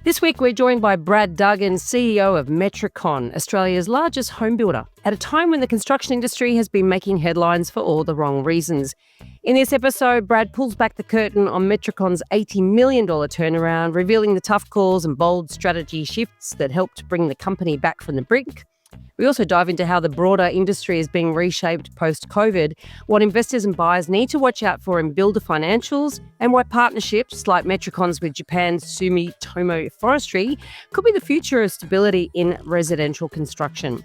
This week, we're joined by Brad Duggan, CEO of Metricon, Australia's largest home builder, at a time when the construction industry has been making headlines for all the wrong reasons. In this episode, Brad pulls back the curtain on Metricon's $80 million turnaround, revealing the tough calls and bold strategy shifts that helped bring the company back from the brink. We also dive into how the broader industry is being reshaped post-COVID, what investors and buyers need to watch out for in builder financials, and why partnerships like Metricon's with Japan's Sumitomo Forestry could be the future of stability in residential construction.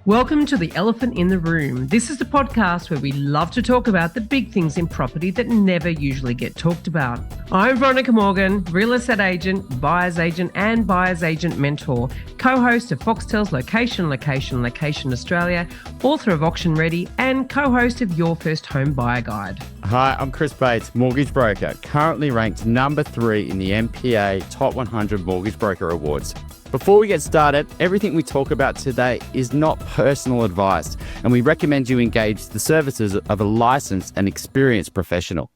Welcome to The Elephant in the Room. This is the podcast where we love to talk about the big things in property that never usually get talked about. I'm Veronica Morgan, real estate agent, buyer's agent and buyer's agent mentor, co-host of Foxtel's Location Australia, author of Auction Ready and co-host of Your First Home Buyer Guide. Hi, I'm Chris Bates, mortgage broker, currently ranked number 3 in the MPA Top 100 Mortgage Broker Awards. Before we get started, everything we talk about today is not personal advice, and we recommend you engage the services of a licensed and experienced professional.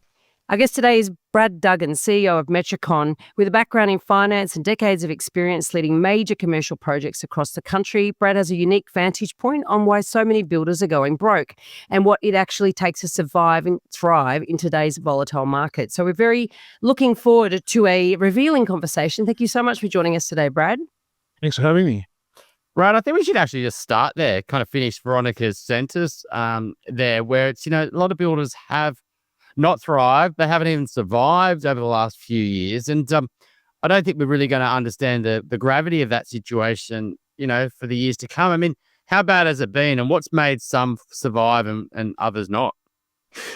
Our guest today is Brad Duggan, CEO of Metricon, with a background in finance and decades of experience leading major commercial projects across the country. Brad has a unique vantage point on why so many builders are going broke and what it actually takes to survive and thrive in today's volatile market. So we're very looking forward to a revealing conversation. Thank you so much for joining us today, Brad. Thanks for having me. Right, I think we should actually just start there, kind of finish Veronica's sentence there, where it's, a lot of builders have not thrived. They haven't even survived over the last few years. And I don't think we're really going to understand the gravity of that situation, for the years to come. I mean, how bad has it been and what's made some survive and others not?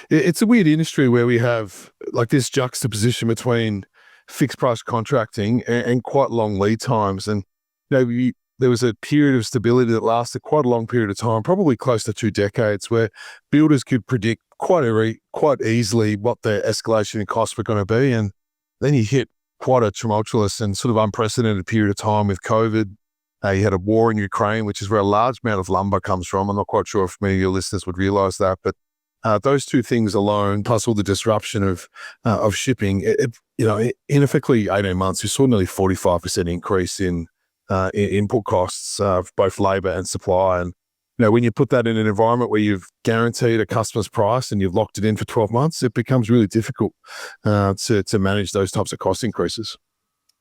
It's a weird industry where we have like this juxtaposition between fixed price contracting and quite long lead times. And there was a period of stability that lasted quite a long period of time, probably close to 2 decades, where builders could predict quite easily what their escalation in costs were going to be. And then you hit quite a tumultuous and sort of unprecedented period of time with COVID. You had a war in Ukraine, which is where a large amount of lumber comes from. I'm not quite sure if many of your listeners would realize that, but those two things alone, plus all the disruption of shipping, in effectively 18 months, we saw nearly 45% increase in input costs of both labor and supply. And, when you put that in an environment where you've guaranteed a customer's price and you've locked it in for 12 months, it becomes really difficult to manage those types of cost increases.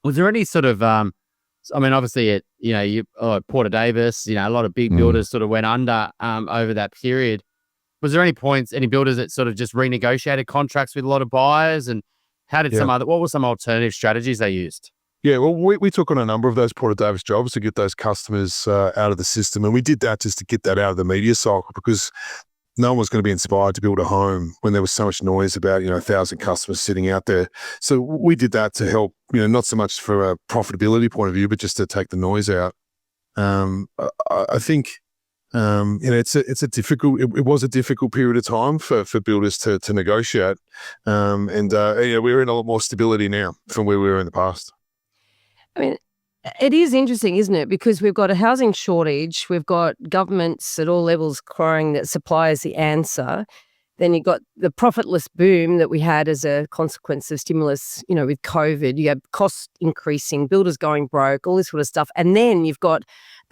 Was there any sort of, obviously, Porter Davis, a lot of big builders sort of went under over that period. Was there any builders that sort of just renegotiated contracts with a lot of buyers? And how did what were some alternative strategies they used? Yeah, well, we took on a number of those Porter Davis jobs to get those customers out of the system. And we did that just to get that out of the media cycle, because no one was going to be inspired to build a home when there was so much noise about, 1,000 customers sitting out there. So we did that to help, not so much for a profitability point of view, but just to take the noise out. I think, it was a difficult period of time for builders to negotiate. We're in a lot more stability now from where we were in the past. I mean, it is interesting, isn't it? Because we've got a housing shortage. We've got governments at all levels crying that supply is the answer. Then you've got the profitless boom that we had as a consequence of stimulus, with COVID. You have costs increasing, builders going broke, all this sort of stuff. And then you've got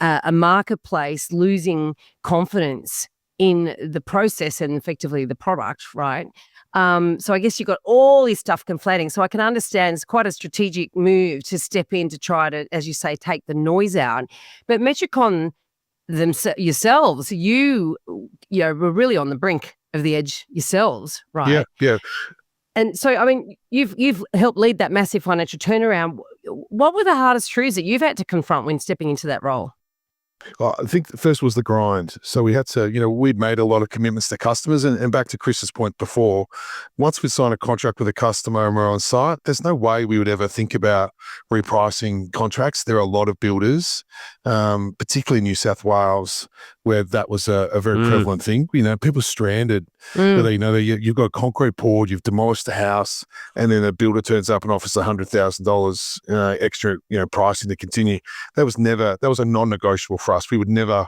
a marketplace losing confidence in the process and effectively the product, right? So I guess you've got all this stuff conflating. So I can understand it's quite a strategic move to step in to try to, as you say, take the noise out. But Metricon yourselves, you were really on the brink of the edge yourselves, right? Yeah. And so, you've helped lead that massive financial turnaround. What were the hardest truths that you've had to confront when stepping into that role? Well, I think the first was the grind. So we had to, we'd made a lot of commitments to customers. And back to Chris's point before, once we sign a contract with a customer and we're on site, there's no way we would ever think about repricing contracts. There are a lot of builders, particularly in New South Wales, where that was a very prevalent thing. People stranded. You've got concrete poured, you've demolished the house, and then a builder turns up and offers $100,000 extra, pricing to continue. That was a non-negotiable for us. We would never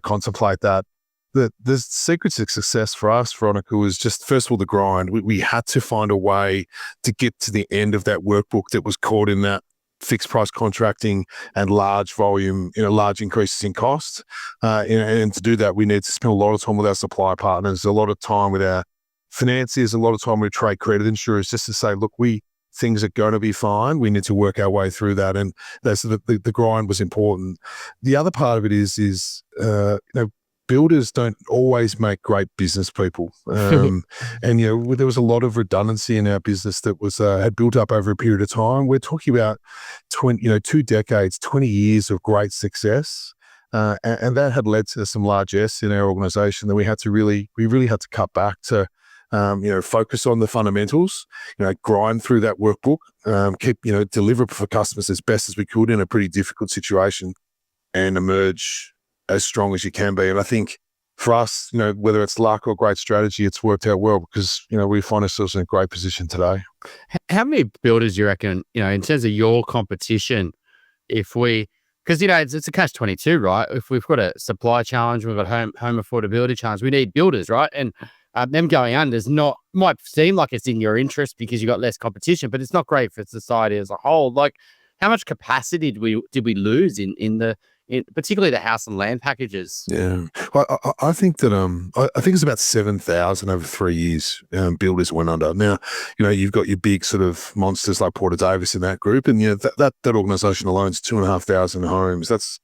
contemplate that. The secret to success for us, Veronica, was just, first of all, the grind. We had to find a way to get to the end of that workbook that was caught in that fixed price contracting and large volume, large increases in cost. And to do that, we need to spend a lot of time with our supply partners, a lot of time with our financiers, a lot of time with trade credit insurers, just to say, look, things are going to be fine. We need to work our way through that. And that's the grind was important. The other part of it is builders don't always make great business people. And, there was a lot of redundancy in our business that was had built up over a period of time. We're talking about 2 decades, 20 years of great success. And that had led to some largesse in our organization that we really had to cut back to, focus on the fundamentals, grind through that workbook, deliver for customers as best as we could in a pretty difficult situation and emerge as strong as you can be. And I think for us, whether it's luck or great strategy, it's worked out well because, we find ourselves in a great position today. How many builders do you reckon, in terms of your competition, because, it's a catch-22, right? If we've got a supply challenge, we've got home affordability challenge, we need builders, right? And them going under might seem like it's in your interest because you got less competition, but it's not great for society as a whole. Like, how much capacity did we lose in particularly the house and land packages? Yeah, well, I think that I think it's about 7,000 over 3 years. Builders went under. Now, you've got your big sort of monsters like Porter Davis in that group, and that organisation alone is 2,500 homes. That's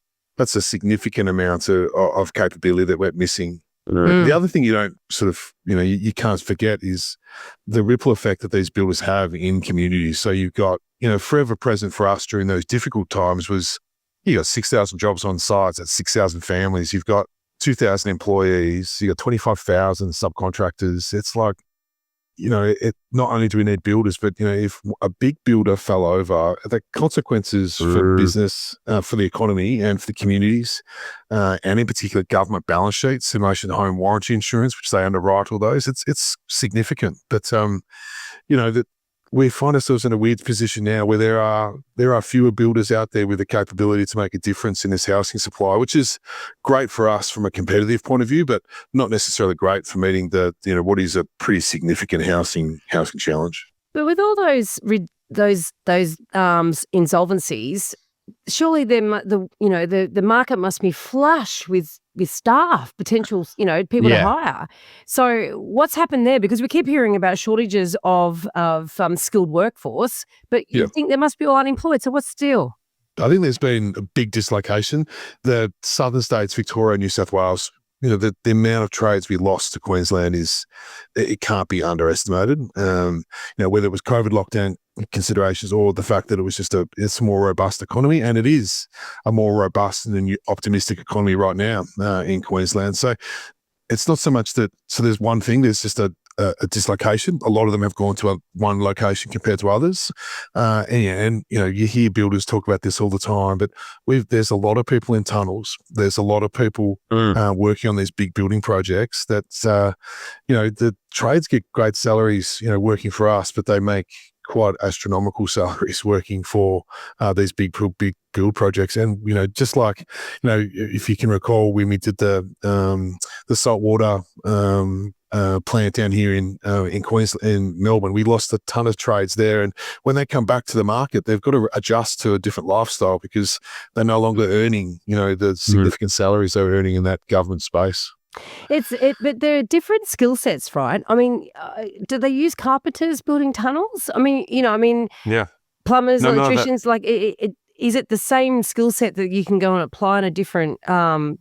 a significant amount of capability that went missing. The other thing you don't sort of, you can't forget is the ripple effect that these builders have in communities. So you've got, forever present for us during those difficult times was you got 6,000 jobs on sites, that's 6,000 families. You've got 2,000 employees, you got 25,000 subcontractors. It's like, not only do we need builders, but, if a big builder fell over, the consequences for business, for the economy and for the communities, and in particular government balance sheets in relation to home warranty insurance, which they underwrite all those, it's significant. But, that we find ourselves in a weird position now where there are fewer builders out there with the capability to make a difference in this housing supply, which is great for us from a competitive point of view, but not necessarily great for meeting what is a pretty significant housing challenge. But with all those insolvencies, surely the market must be flush with staff, potential, people to hire. So what's happened there? Because we keep hearing about shortages of skilled workforce, but you think they must be all unemployed. So what's still? I think there's been a big dislocation. The southern states, Victoria, New South Wales, the amount of trades we lost to Queensland it can't be underestimated. Whether it was COVID lockdown considerations or the fact that it was just it's a more robust economy, and it is a more robust and optimistic economy right now in Queensland. So it's not so much that, so there's one thing, there's just a dislocation. A lot of them have gone to one location compared to others. And you hear builders talk about this all the time, but there's a lot of people in tunnels. There's a lot of people working on these big building projects that, the trades get great salaries, working for us, but they make quite astronomical salaries working for these big build projects. And, just like, if you can recall when we did the saltwater plant down here in Queensland, in Melbourne, we lost a ton of trades there. And when they come back to the market, they've got to adjust to a different lifestyle because they're no longer earning, the significant salaries they were earning in that government space. But there are different skill sets, right? I mean, do they use carpenters building tunnels? I mean, yeah, plumbers, electricians, is it the same skill set that you can go and apply in a different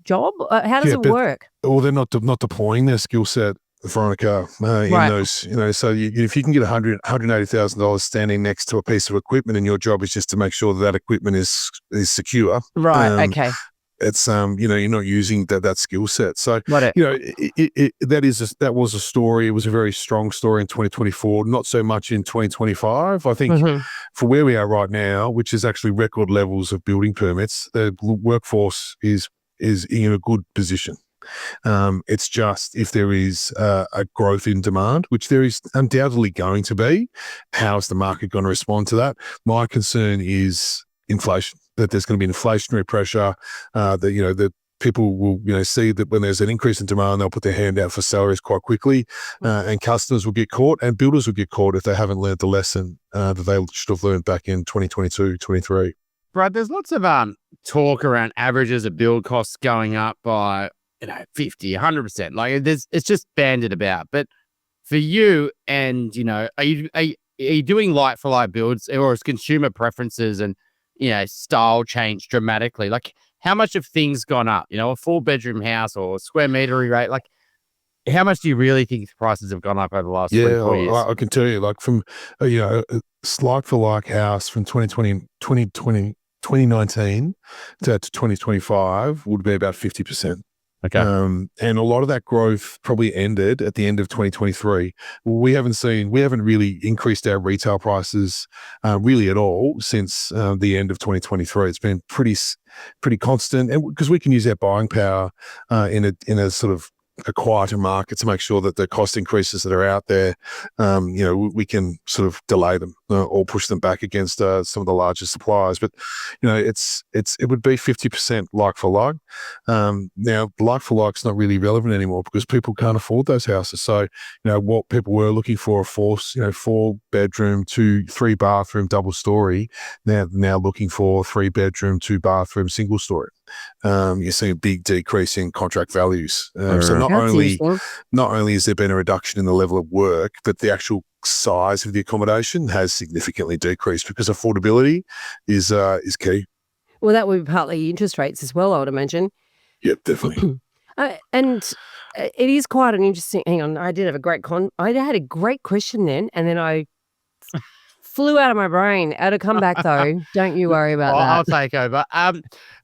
job? How does it work? Well, they're not deploying their skill set, Veronica, in those, so if you can get $180,000 standing next to a piece of equipment and your job is just to make sure that equipment is secure. Right. Okay. It's you're not using that skill set. So that was a story. It was a very strong story in 2024. Not so much in 2025. I think for where we are right now, which is actually record levels of building permits, the workforce is in a good position. It's just if there is a growth in demand, which there is undoubtedly going to be, how is the market going to respond to that? My concern is inflation. That there's going to be inflationary pressure, the people will, see that when there's an increase in demand, they'll put their hand out for salaries quite quickly, and customers will get caught, and builders will get caught if they haven't learned the lesson that they should have learned back in 2022, 23. Brad, there's lots of talk around averages of build costs going up by 50, 100%. Like it's just banded about. But for you, and are you doing like for like builds, or is consumer preferences and style change dramatically? Like how much have things gone up? A 4-bedroom house or square meter rate, like how much do you really think the prices have gone up over the last 3-4 years? I can tell you, like from a like for like house from 2019 to 2025 would be about 50%. Okay. And a lot of that growth probably ended at the end of 2023. We haven't really increased our retail prices really at all since the end of 2023. It's been pretty constant, and because we can use our buying power in a sort of a quieter market to make sure that the cost increases that are out there, we can sort of delay them or push them back against some of the larger suppliers. But it would be 50% like for like. Now like for like's not really relevant anymore because people can't afford those houses. So what people were looking for, a 4-bedroom, 2-3 bathroom double story, now looking for 3-bedroom, 2-bathroom single story. You're seeing a big decrease in contract values. So not only has there been a reduction in the level of work, but the actual size of the accommodation has significantly decreased because affordability is key. Well, that would be partly interest rates as well, I would imagine. Yep, definitely. And it is quite an interesting. Hang on, I had a great question then, and then I flew out of my brain. It'll come back though. Don't you worry about that. I'll take over.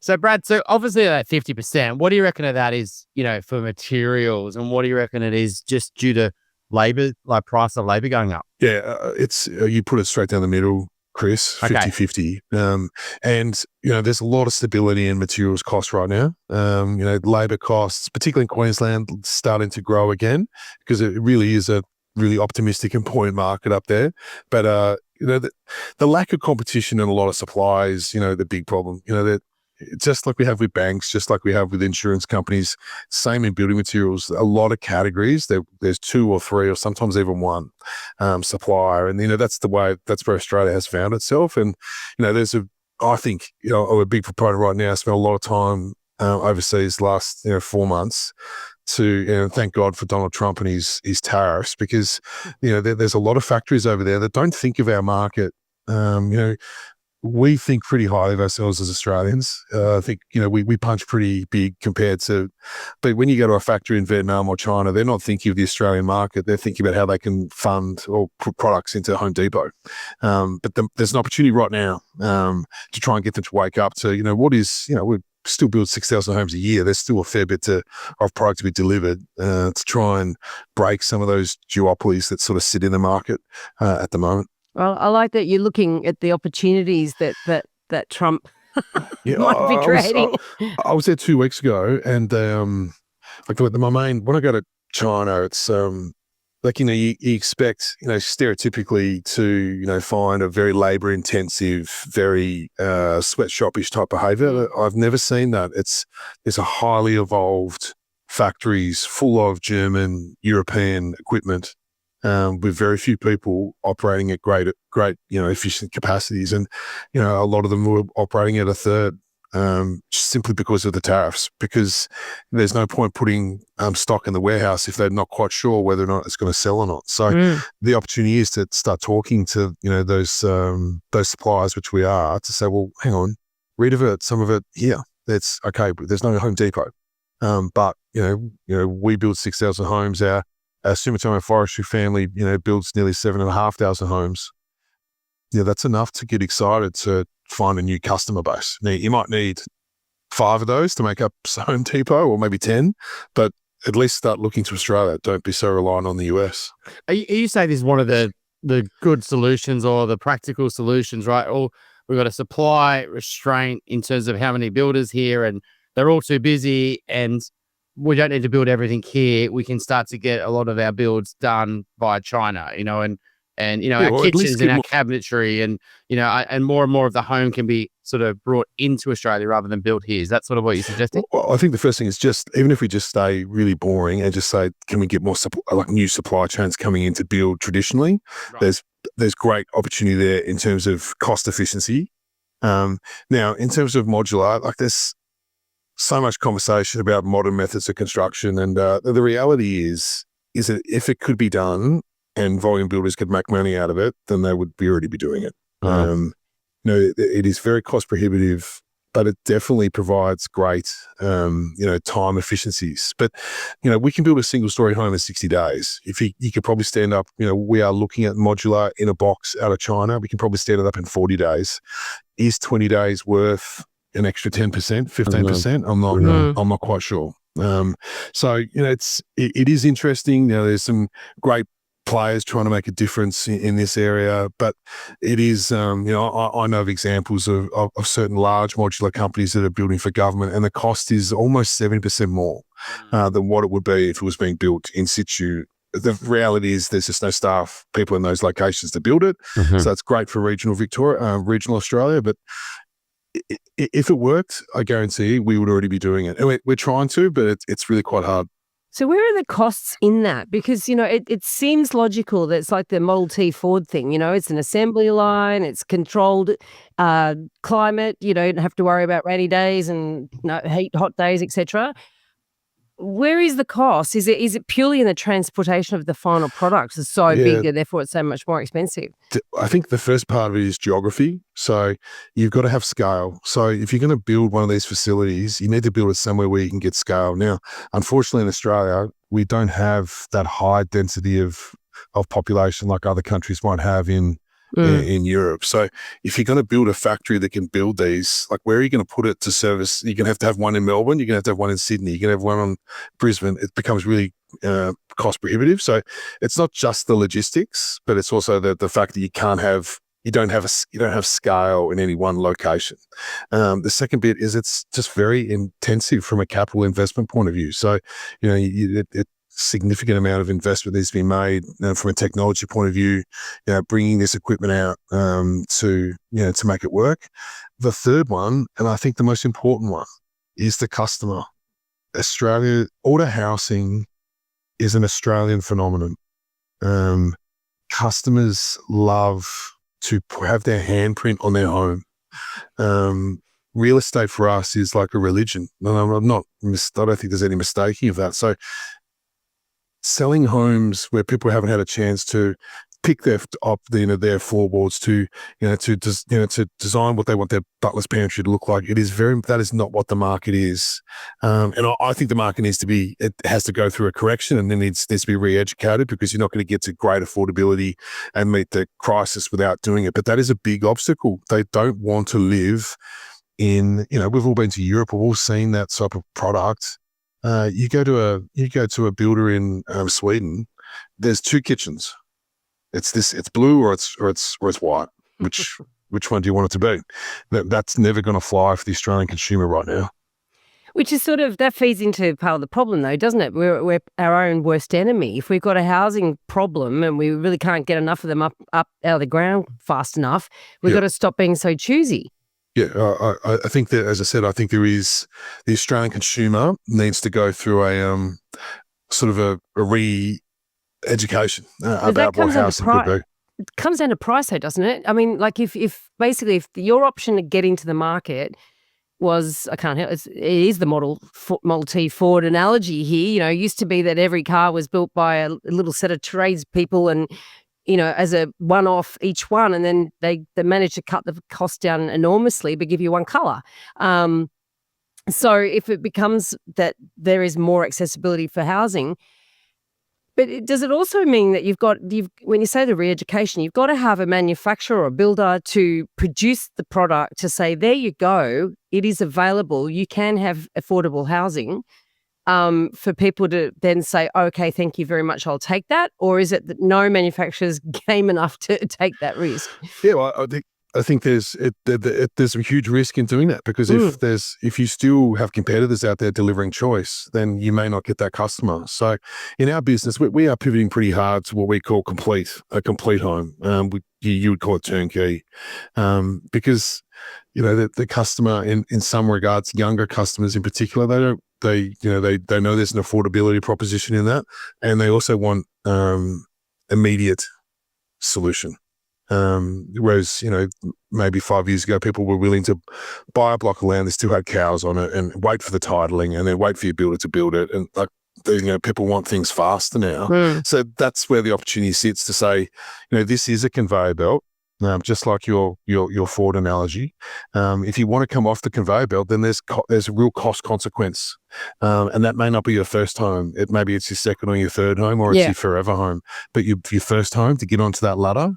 So Brad, obviously that 50%, what do you reckon of that is, for materials, and what do you reckon it is just due to labor, like price of labor going up? Yeah, it's you put it straight down the middle, Chris, 50-50. And, there's a lot of stability in materials costs right now. Labor costs, particularly in Queensland, starting to grow again because it really is a really optimistic and buoyant market up there. But, the lack of competition and a lot of supply is, the big problem. That just like we have with banks, just like we have with insurance companies, same in building materials. A lot of categories, there's 2 or 3 or sometimes even 1 supplier, and that's where Australia has found itself. And I think I'm a big proponent right now. I spent a lot of time overseas last 4 months to thank God for Donald Trump and his tariffs, because there's a lot of factories over there that don't think of our market. We think pretty highly of ourselves as Australians. I think we punch pretty big compared to, but when you go to a factory in Vietnam or China, they're not thinking of the Australian market. They're thinking about how they can fund or put products into Home Depot. But there's an opportunity right now to try and get them to wake up to what is we still build 6,000 homes a year. There's still a fair bit of product to be delivered to try and break some of those duopolies that sort of sit in the market at the moment. Well, I like that you're looking at the opportunities that Trump might be creating. I was there 2 weeks ago, and when I go to China, it's you expect stereotypically to find a very labor intensive, very sweatshopish type behavior. I've never seen that. It's a highly evolved factories full of German, European equipment. With very few people operating at great, efficient capacities. And, a lot of them were operating at a third, simply because of the tariffs, because there's no point putting stock in the warehouse if they're not quite sure whether or not it's going to sell or not. So the opportunity is to start talking to, those suppliers, which we are, to say, well, hang on, redivert some of it here. That's okay, but there's no Home Depot. But, we build 6,000 homes. Our Sumitomo Forestry family, builds nearly 7,500 homes. That's enough to get excited to find a new customer base. Now, you might need 5 of those to make up Home Depot, or maybe 10, but at least start looking to Australia. Don't be so reliant on the US. Are you saying this is one of the good solutions or the practical solutions, right? Or we've got a supply restraint in terms of how many builders here, and they're all too busy, and we don't need to build everything here. We can start to get a lot of our builds done by China, and our kitchens and our cabinetry, and and more of the home can be sort of brought into Australia rather than built here? Is that sort of what you're suggesting? Well, I think the first thing is just, even if we just stay really boring and just say, can we get more new supply chains coming in to build traditionally? Right. There's great opportunity there in terms of cost efficiency. Now, in terms of modular, like there's so much conversation about modern methods of construction, and the reality is that if it could be done and volume builders could make money out of it, then they would already be doing it. It is very cost prohibitive, but it definitely provides great, time efficiencies. But, we can build a single story home in 60 days. If you could probably stand up, we are looking at modular in a box out of China. We can probably stand it up in 40 days. Is 20 days worth an extra 10%, 15%? I'm not quite sure. So, it is interesting. There's some great players trying to make a difference in this area, but it is, I know of examples of certain large modular companies that are building for government, and the cost is almost 70% more than what it would be if it was being built in situ. The reality is there's just no staff, people in those locations to build it. So it's great for regional regional Australia, but if it worked, I guarantee we would already be doing it. And we're trying to, but it's really quite hard. So where are the costs in that? Because, it seems logical that it's like the Model T Ford thing, it's an assembly line, it's controlled climate, you don't have to worry about rainy days and heat, hot days, etc. Where is the cost? Is it purely in the transportation of the final product? It's so big and therefore it's so much more expensive. I think the first part of it is geography. So you've got to have scale. So if you're going to build one of these facilities, you need to build it somewhere where you can get scale. Now, unfortunately in Australia, we don't have that high density of population like other countries might have in Europe. So if you're going to build a factory that can build these, like where are you going to put it to service? You're going to have one in Melbourne, you're going to have one in Sydney, you're going to have one on Brisbane. It becomes really cost prohibitive. So it's not just the logistics, but it's also the fact that you don't have scale in any one location. The second bit is it's just very intensive from a capital investment point of view. So, significant amount of investment needs to be made from a technology point of view, bringing this equipment out to make it work. The third one, and I think the most important one, is the customer. Auto housing is an Australian phenomenon. Customers love to have their handprint on their home. Real estate for us is like a religion. I don't think there's any mistaking of that. So selling homes where people haven't had a chance to pick their floorboards to design what they want their butler's pantry to look like. That is not what the market is. And I think the market it has to go through a correction, and then needs to be re-educated, because you're not going to get to great affordability and meet the crisis without doing it. But that is a big obstacle. They don't want to live in, we've all been to Europe, we've all seen that type of product. You go to a builder in Sweden. There's two kitchens. It's blue or it's white. Which one do you want it to be? That's never going to fly for the Australian consumer right now. Which is that feeds into part of the problem, though, doesn't it? We're our own worst enemy. If we've got a housing problem and we really can't get enough of them up out of the ground fast enough, we've got to stop being so choosy. Yeah, I think that, as I said, I think the Australian consumer needs to go through a sort of a re-education about what housing could be. It comes down to price, though, doesn't it? I mean, like if your option to get into the market was, I can't help it is the Model T Ford analogy here. It used to be that every car was built by a little set of tradespeople and as a one-off each one, and then they managed to cut the cost down enormously but give you one colour. So if it becomes that there is more accessibility for housing, but does it also mean that when you say the re-education, you've got to have a manufacturer or builder to produce the product to say, there you go, it is available, you can have affordable housing, for people to then say, okay, thank you very much, I'll take that? Or is it that no manufacturer's game enough to take that risk? Yeah, well, I think I think there's a huge risk in doing that, because if you still have competitors out there delivering choice, then you may not get that customer. So in our business, we are pivoting pretty hard to what we call a complete home. You would call it turnkey, because the customer in some regards, younger customers in particular, they know there's an affordability proposition in that, and they also want immediate solution. Whereas, maybe 5 years ago, people were willing to buy a block of land that still had cows on it and wait for the titling and then wait for your builder to build it. And people want things faster now. So that's where the opportunity sits to say, this is a conveyor belt. Just like your Ford analogy, if you want to come off the conveyor belt, then there's a real cost consequence, and that may not be your first home. Maybe it's your second or your third home, or it's your forever home. But your first home, to get onto that ladder,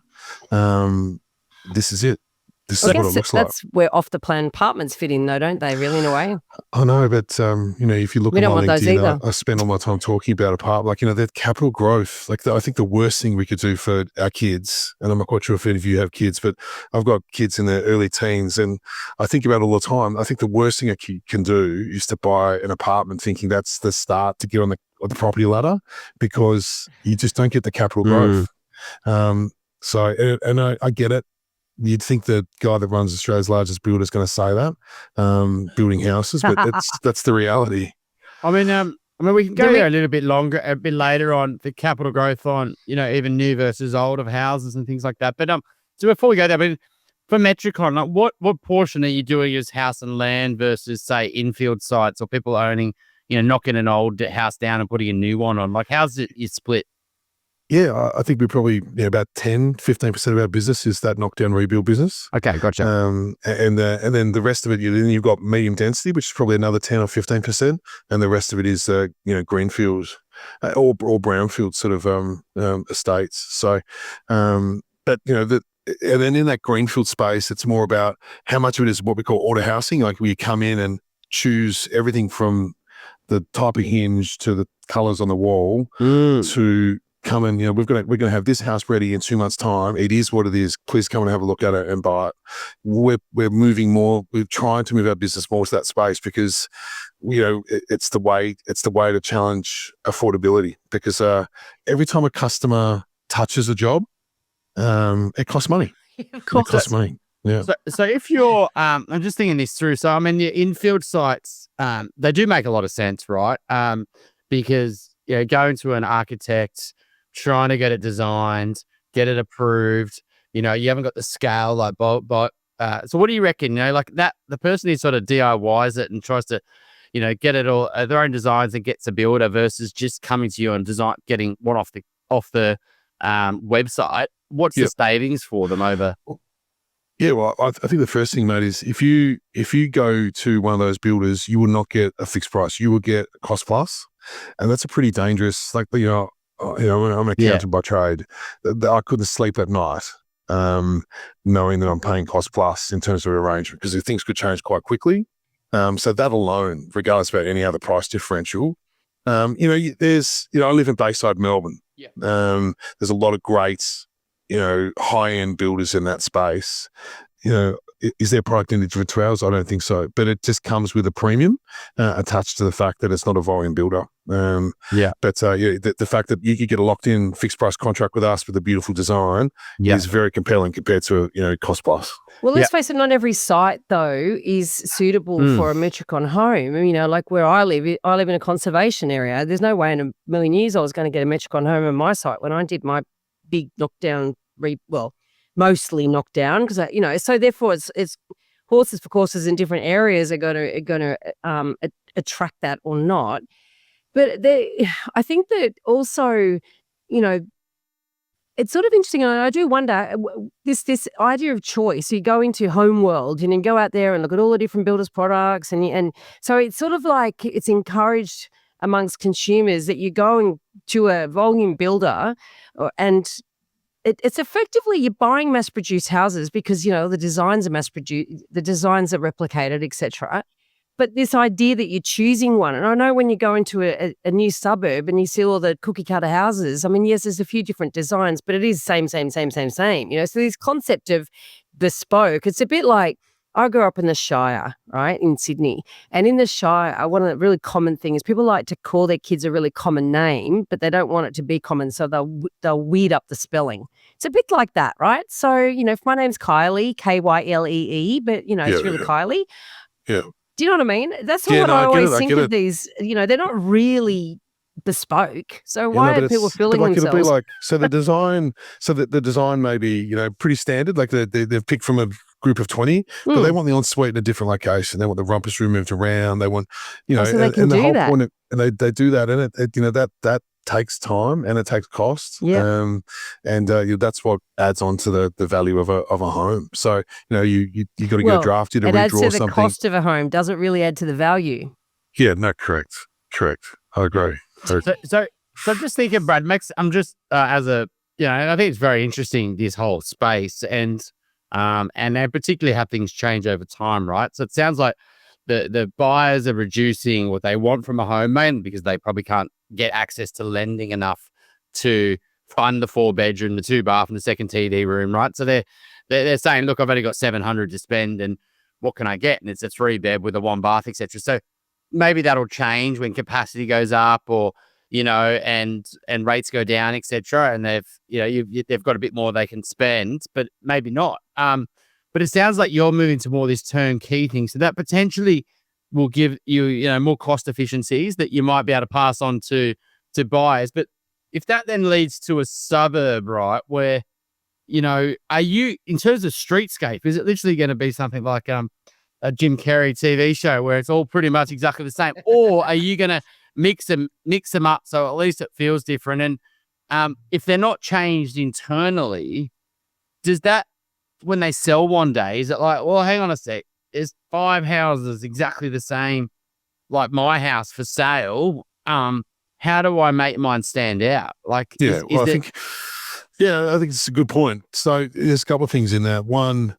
this is it. This is what it looks like. That's where off-the-plan apartments fit in, though, don't they? Really, in a way. I know, but if you look at my LinkedIn, I spend all my time talking about apartment. That capital growth. I think the worst thing we could do for our kids, and I'm not quite sure if any of you have kids, but I've got kids in their early teens, and I think about it all the time. I think the worst thing a kid can do is to buy an apartment thinking that's the start to get on the property ladder, because you just don't get the capital growth. So I get it. You'd think the guy that runs Australia's largest builder is going to say that, building houses, but that's the reality. I mean, we can go there a little bit later on the capital growth on, even new versus old of houses and things like that. But so before we go there, for Metricon, what portion are you doing as house and land versus, say, infield sites or people owning, knocking an old house down and putting a new one on? How's it you split? Yeah, I think we probably about 10-15% of our business is that knockdown rebuild business. Okay, gotcha. And then the rest of it, then you've got medium density, which is probably another 10 or 15%, and the rest of it is greenfield or brownfield sort of estates. So, but and then in that greenfield space, it's more about how much of it is what we call auto housing, where you come in and choose everything from the type of hinge to the colours on the wall to come in, we're going to have this house ready in 2 months' time. It is what it is. Please come and have a look at it and buy it. We're moving more. We're trying to move our business more to that space, because it's the way to challenge affordability. Because every time a customer touches a job, it costs money. Of course, it costs money. Yeah. So if you're, I'm just thinking this through. So your infield sites, they do make a lot of sense, right? Because going to an architect, trying to get it designed, get it approved, you haven't got the scale so what do you reckon? That the person who sort of DIYs it and tries to, get it all their own designs and gets a builder versus just coming to you and getting one off the website. What's the savings for them over? Yeah, well, I think the first thing, mate, is if you go to one of those builders, you will not get a fixed price. You will get a cost plus, and that's a pretty dangerous. I'm an accountant by trade. I couldn't sleep at night knowing that I'm paying cost plus in terms of arrangement, because things could change quite quickly. So that alone, regardless of any other price differential, I live in Bayside, Melbourne. Yeah. There's a lot of great, high-end builders in that space. Is there product in different 2 hours? I don't think so. But it just comes with a premium attached to the fact that it's not a volume builder. But the fact that you could get a locked-in fixed-price contract with us with a beautiful design is very compelling compared to cost plus. Well, let's face it, not every site, though, is suitable for a Metricon home. Where I live in a conservation area. There's no way in a million years I was going to get a Metricon home on my site when I did my big knockdown mostly knocked down, because so therefore it's horses for courses in different areas are going to attract that or not. But I think that also, it's sort of interesting, and I do wonder this idea of choice. You go into Homeworld and you go out there and look at all the different builders' products, and so it's sort of like it's encouraged amongst consumers that you go to a volume builder and it's effectively you're buying mass-produced houses because, the designs are mass-produced, the designs are replicated, etc. But this idea that you're choosing one, and I know when you go into a new suburb and you see all the cookie-cutter houses, yes, there's a few different designs, but it is same. So this concept of bespoke. It's a bit like I grew up in the Shire, right, in Sydney. And in the Shire, one of the really common things, people like to call their kids a really common name, but they don't want it to be common, so they'll weird up the spelling. It's a bit like that, right? So, if my name's Kylie, Kylee, but, it's really Kylie. Yeah. Do you know what I mean? That's what I always think of these, they're not really bespoke. So why are people feeling themselves? It'll be like, so the design may be, pretty standard, like they've picked from a group of 20, but they want the ensuite in a different location. They want the rumpus room moved around. They want, so they can and the do whole that. point, and they do that, and that takes time and it takes cost. Yeah. That's what adds on to the value of a home. So, you got to get a draft, you to redraw something. It adds to the cost of a home, doesn't really add to the value. Yeah, no, correct. I agree. So I'm just thinking, Brad, I'm just I think it's very interesting, this whole space, and particularly how things change over time, right? So it sounds like the buyers are reducing what they want from a home, mainly because they probably can't get access to lending enough to fund the 4-bedroom, the 2-bath, and the second TD room, right? So they're saying, look, I've only got $700 to spend, and what can I get? And it's a 3-bed with a 1-bath, etc. So maybe that'll change when capacity goes up, or and rates go down, etc. And they've got a bit more they can spend, but maybe not. But it sounds like you're moving to more this turnkey thing, so that potentially will give you more cost efficiencies that you might be able to pass on to buyers. But if that then leads to a suburb, right, where are you, in terms of streetscape, is it literally going to be something like a Jim Carrey TV show where it's all pretty much exactly the same, or are you going to mix them up so at least it feels different? And if they're not changed internally, does that, when they sell one day, is it like, well, hang on a sec, there's 5 houses exactly the same like my house for sale, how do I make mine stand out? Like, I think it's a good point. So there's a couple of things in there. One,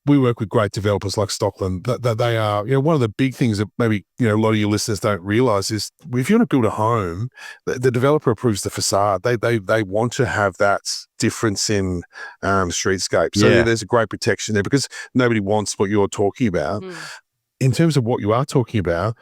we work with great developers like Stockland. That they are, one of the big things that maybe, a lot of your listeners don't realize is if you want to build a home, the developer approves the facade. They want to have that difference in streetscape. So there's a great protection there because nobody wants what you're talking about. In terms of what you are talking about,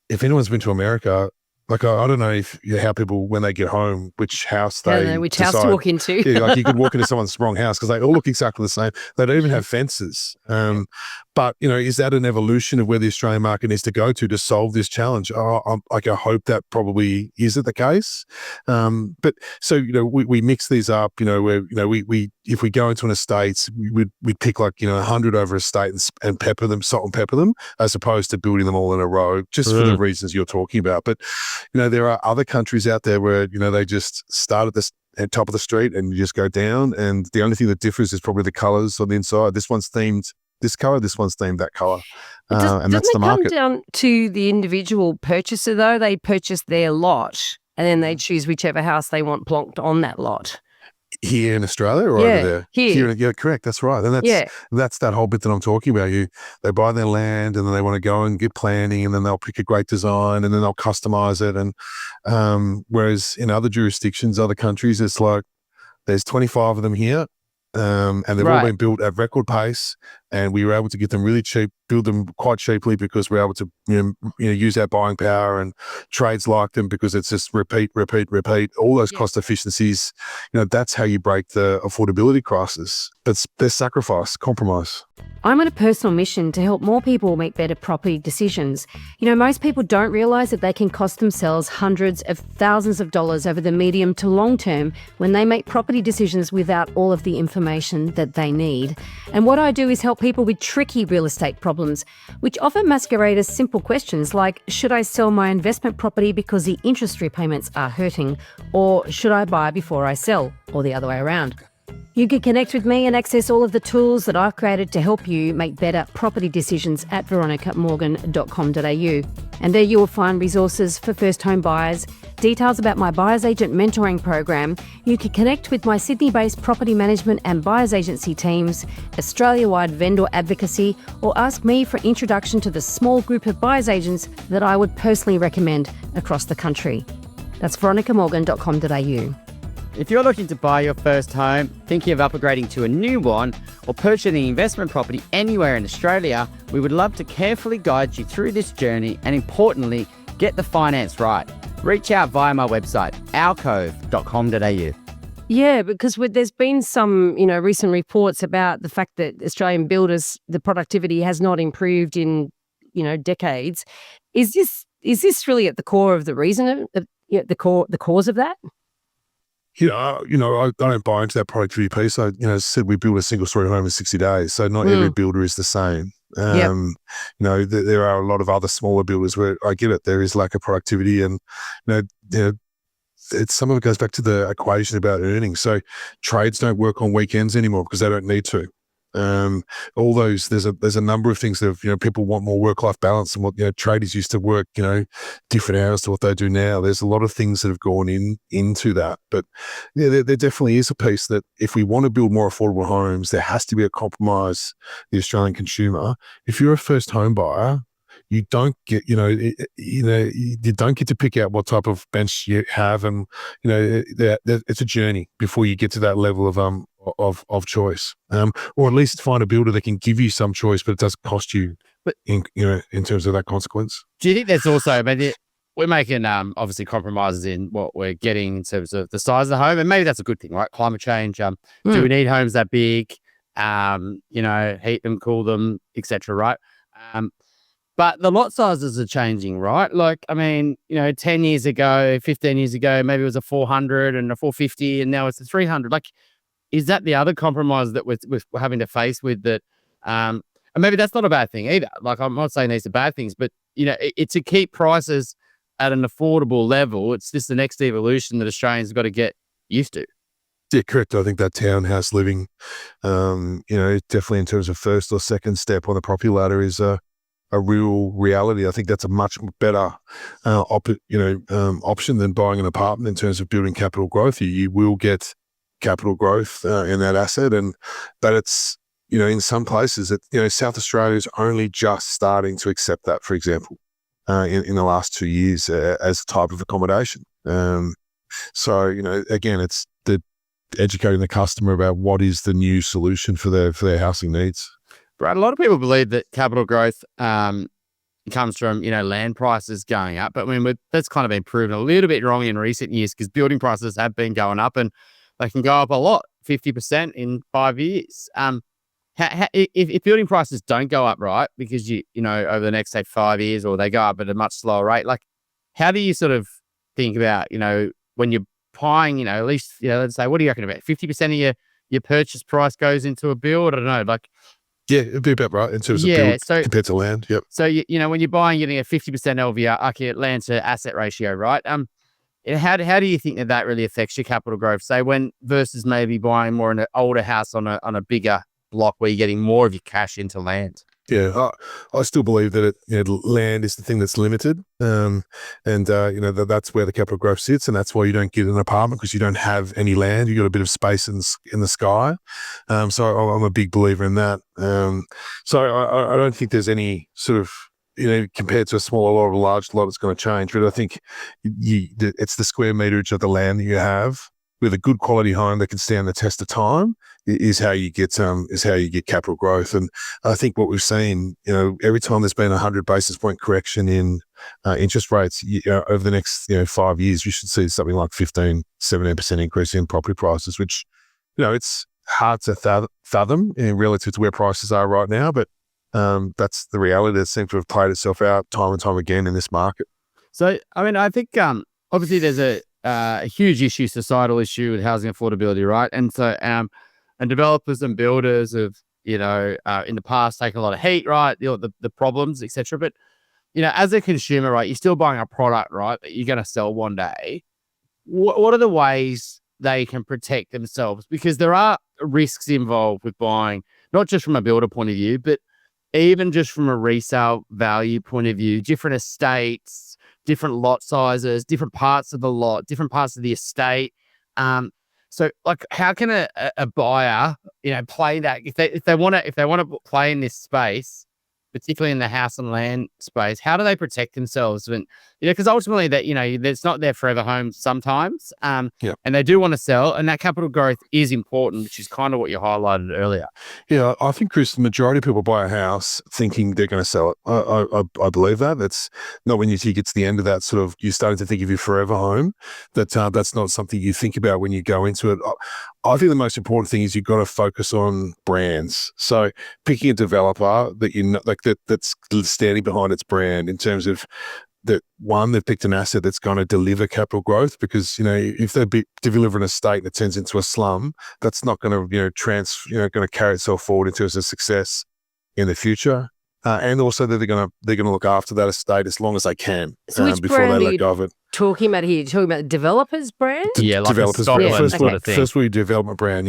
if anyone's been to America, like I don't know how people, when they get home, which house they which house to walk into. Like you could walk into someone's wrong house because they all look exactly the same. They don't even have fences. But is that an evolution of where the Australian market needs to go to solve this challenge? I hope that probably isn't the case. But so we mix these up. Where we if we go into an estate, we'd pick 100 over estate and pepper them, salt and pepper them, as opposed to building them all in a row, just for the reasons you're talking about. But there are other countries out there where they just start at top of the street and you just go down, and the only thing that differs is probably the colors on the inside. This one's themed this color, this one's themed that color, and that's the market. Doesn't it come down to the individual purchaser though? They purchase their lot and then they choose whichever house they want plonked on that lot. Here in Australia or over there? Here. Yeah, correct. That's right. And that's that whole bit that I'm talking about. They buy their land and then they want to go and get planning, and then they'll pick a great design and then they'll customize it. And whereas in other jurisdictions, other countries, it's like there's 25 of them here. And they've all been built at record pace, and we were able to get them really cheap, build them quite cheaply because we're able to use our buying power, and trades like them because it's just repeat, all those cost efficiencies. That's how you break the affordability crisis. But there's sacrifice, compromise. I'm on a personal mission to help more people make better property decisions. Most people don't realise that they can cost themselves hundreds of thousands of dollars over the medium to long term when they make property decisions without all of the information that they need. And what I do is help people with tricky real estate problems, which often masquerade as simple questions like, should I sell my investment property because the interest repayments are hurting? Or should I buy before I sell? Or the other way around. You can connect with me and access all of the tools that I've created to help you make better property decisions at veronicamorgan.com.au. And there you will find resources for first home buyers, details about my buyer's agent mentoring program. You can connect with my Sydney-based property management and buyer's agency teams, Australia-wide vendor advocacy, or ask me for an introduction to the small group of buyer's agents that I would personally recommend across the country. That's veronicamorgan.com.au. If you're looking to buy your first home, thinking of upgrading to a new one, or purchasing investment property anywhere in Australia, we would love to carefully guide you through this journey and, importantly, get the finance right. Reach out via my website, alcove.com.au. Yeah, because there's been some, recent reports about the fact that Australian builders, the productivity has not improved in, decades. Is this really at the core of the reason, the cause of that? I don't buy into that productivity piece. Said we build a single-story home in 60 days, so not every builder is the same. Yep. There are a lot of other smaller builders where I get it. There is lack of productivity, and some of it goes back to the equation about earnings. So trades don't work on weekends anymore because they don't need to. All those, there's a number of things that people want more work-life balance, and what traders used to work different hours to what they do now. There's a lot of things that have gone into that, but there definitely is a piece that if we want to build more affordable homes, there has to be a compromise. The Australian consumer, if you're a first home buyer, you don't get you don't get to pick out what type of bench you have, and it's a journey before you get to that level of choice, or at least find a builder that can give you some choice, but it doesn't cost you. But in terms of that consequence. Do you think there's also, we're making obviously compromises in what we're getting in terms of the size of the home, and maybe that's a good thing, right? Climate change. Do we need homes that big? Heat them, cool them, etc. Right? But the lot sizes are changing, right? 10 years ago, 15 years ago, maybe it was a 400 and a 450, and now it's a 300. Is that the other compromise that we're having to face with that? And maybe that's not a bad thing either. I'm not saying these are bad things, but, it's to keep prices at an affordable level. It's just the next evolution that Australians have got to get used to. Yeah, correct. I think that townhouse living, definitely in terms of first or second step on the property ladder is a real reality. I think that's a much better option than buying an apartment in terms of building capital growth. You will get capital growth in that asset, but it's in some places that South Australia is only just starting to accept that, for example, in the last 2 years as a type of accommodation. So again, it's educating the customer about what is the new solution for their housing needs. Brad, a lot of people believe that capital growth comes from, land prices going up. But that's kind of been proven a little bit wrong in recent years, because building prices have been going up, and they can go up a lot, 50% in 5 years. If building prices don't go up, right, because over the next, say, 5 years, or they go up at a much slower rate, how do you sort of think about, when you're buying, at least, let's say, what do you reckon about 50% of your purchase price goes into a build? I don't know, yeah, it'd be about right in terms of build compared to land. Yep. So, when you're buying, getting a 50% LVR, land to asset ratio, right? How do you think that really affects your capital growth? Say versus maybe buying more in an older house on a bigger block where you're getting more of your cash into land? Yeah, I still believe that land is the thing that's limited, that's where the capital growth sits, and that's why you don't get an apartment, because you don't have any land. You got a bit of space in the sky. So I'm a big believer in that. So I don't think there's any sort of compared to a smaller lot or a large lot, it's going to change. But I think it's the square meterage of the land that you have with a good quality home that can stand the test of time is how you get capital growth. And I think what we've seen, every time there's been 100 basis point correction in interest rates, over the next 5 years, you should see something like 15-17% increase in property prices, which it's hard to fathom relative to where prices are right now, but that's the reality that seems to have played itself out time and time again in this market. So, I think obviously there's a huge issue, societal issue with housing affordability, right? And so, and developers and builders have, in the past taken a lot of heat, right? The problems, etc. But, as a consumer, right, you're still buying a product, right, that you're going to sell one day. What are the ways they can protect themselves? Because there are risks involved with buying, not just from a builder point of view, but even just from a resale value point of view, different estates, different lot sizes, different parts of the lot, different parts of the estate. So how can a buyer, play that if they want to play in this space, particularly in the house and land space, how do they protect themselves when, because ultimately that, it's not their forever home sometimes, and they do want to sell, and that capital growth is important, which is kind of what you highlighted earlier. Yeah, I think, Chris, the majority of people buy a house thinking they're going to sell it. I believe that. That's not when you get to the end of that sort of, you're starting to think of your forever home, that's not something you think about when you go into it. I think the most important thing is you've got to focus on brands. So picking a developer that that's standing behind its brand in terms of that, one, they've picked an asset that's going to deliver capital growth, because, if they deliver an estate and it turns into a slum, that's not going to, going to carry itself forward in terms of success in the future. And also that they're going to look after that estate as long as they can before they let go of it. Talking about here, talking about the developer's brand? Yeah, like developers a brand. thing. First we development brand.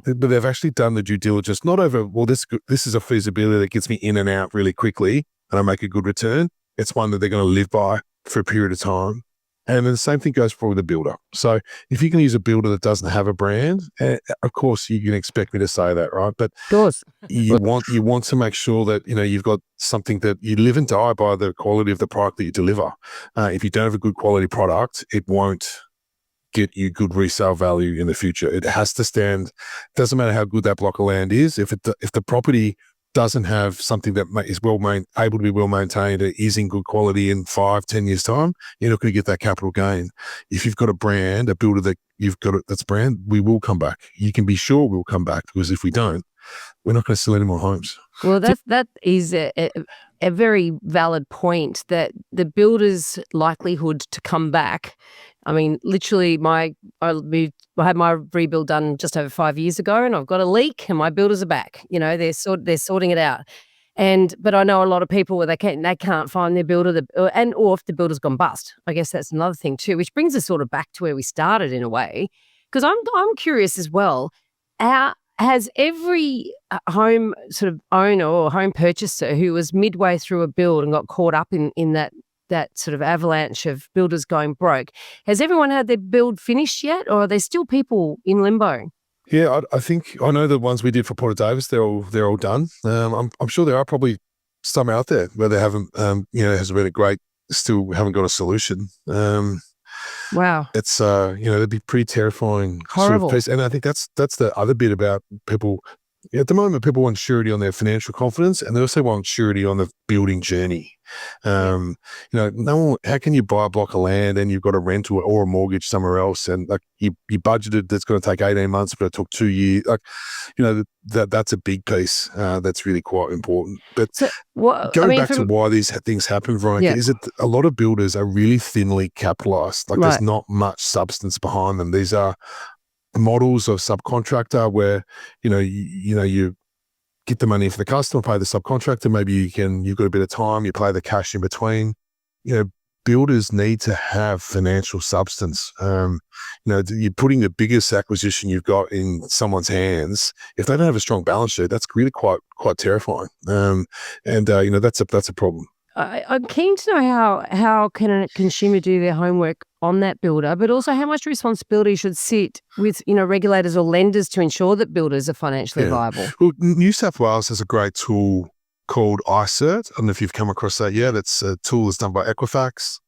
But they've actually done the due diligence, not over, well, this is a feasibility that gets me in and out really quickly and I make a good return. It's one that they're going to live by for a period of time. And then the same thing goes for the builder. So if you can use a builder that doesn't have a brand, of course you can expect me to say that, right? But of course, you want to make sure that you've got something that you live and die by, the quality of the product that you deliver. If you don't have a good quality product, it won't get you good resale value in the future. It has to stand. Doesn't matter how good that block of land is. If the property doesn't have something that is able to be well maintained, it is in good quality in 5-10 years time, you're not going to get that capital gain. If you've got a brand, a builder that you've got that's brand, we will come back. You can be sure we'll come back, because if we don't, we're not going to sell any more homes. Well, that is a very valid point, that the builder's likelihood to come back. I mean, literally, I had my rebuild done just over 5 years ago, and I've got a leak, and my builders are back. They're sorting it out. But I know a lot of people where they can't find their builder, or if the builder's gone bust. I guess that's another thing too, which brings us sort of back to where we started in a way, because I'm curious as well. Has every home sort of owner or home purchaser who was midway through a build and got caught up in that sort of avalanche of builders going broke, has everyone had their build finished yet, or are there still people in limbo? Yeah, I think I know the ones we did for Porter Davis, they're all done. I'm sure there are probably some out there where they haven't, hasn't been a great, still haven't got a solution. Wow, it's it'd be pretty terrifying. Horrible. Sort of piece. And I think that's the other bit about people. At the moment, people want surety on their financial confidence, and they also want surety on the building journey. No one, how can you buy a block of land and you've got a rental or a mortgage somewhere else, and like you budgeted that's going to take 18 months, but it took 2 years. That's a big piece that's really quite important. But going back to why these things happen, Veronica, is that a lot of builders are really thinly capitalized. Like there's not much substance behind them. These are models of subcontractor where you get the money for the customer, pay the subcontractor, maybe you've got a bit of time, you pay the cash in between. Builders need to have financial substance. You're putting the biggest acquisition you've got in someone's hands. If they don't have a strong balance sheet, that's really quite terrifying. That's a problem. I'm keen to know how can a consumer do their homework on that builder, but also how much responsibility should sit with regulators or lenders to ensure that builders are financially viable. Well, New South Wales has a great tool called iCert. I don't know if you've come across that yet. It's a tool that's done by Equifax.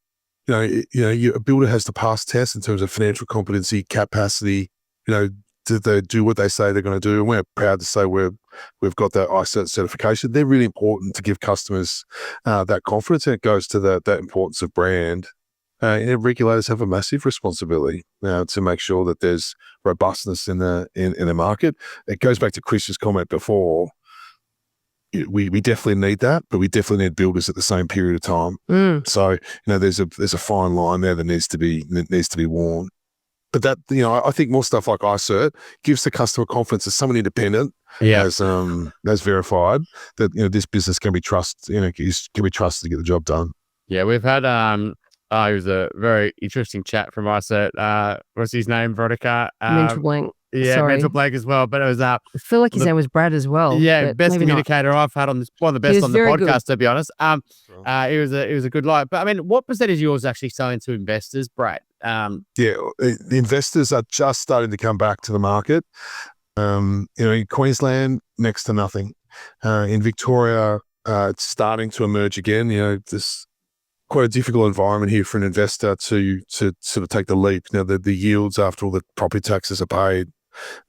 A builder has to pass tests in terms of financial competency, capacity. Did they do what they say they're going to do? And we're proud to say we've got that iCert certification. They're really important to give customers that confidence, and it goes to that importance of brand. Regulators have a massive responsibility to make sure that there's robustness in the market. It goes back to Chris's comment before. We definitely need that, but we definitely need builders at the same period of time. So there's a fine line there that needs to be worn. But that, I think more stuff like iCert gives the customer confidence that someone independent has verified that this business can be trusted. Can be trusted to get the job done. Yeah, we've had it was a very interesting chat from iCert. What's his name, Veronica? Mental blank. Yeah, Sorry. Mental blank as well. But it was I feel like his name was Brad as well. Yeah, best communicator I've had on this, one of the best on the podcast, to be honest. It was a good light. But I mean, what percentage of yours actually selling to investors, Brad? The investors are just starting to come back to the market. In Queensland, next to nothing. In Victoria, it's starting to emerge again. There's quite a difficult environment here for an investor to sort of take the leap. The yields after all the property taxes are paid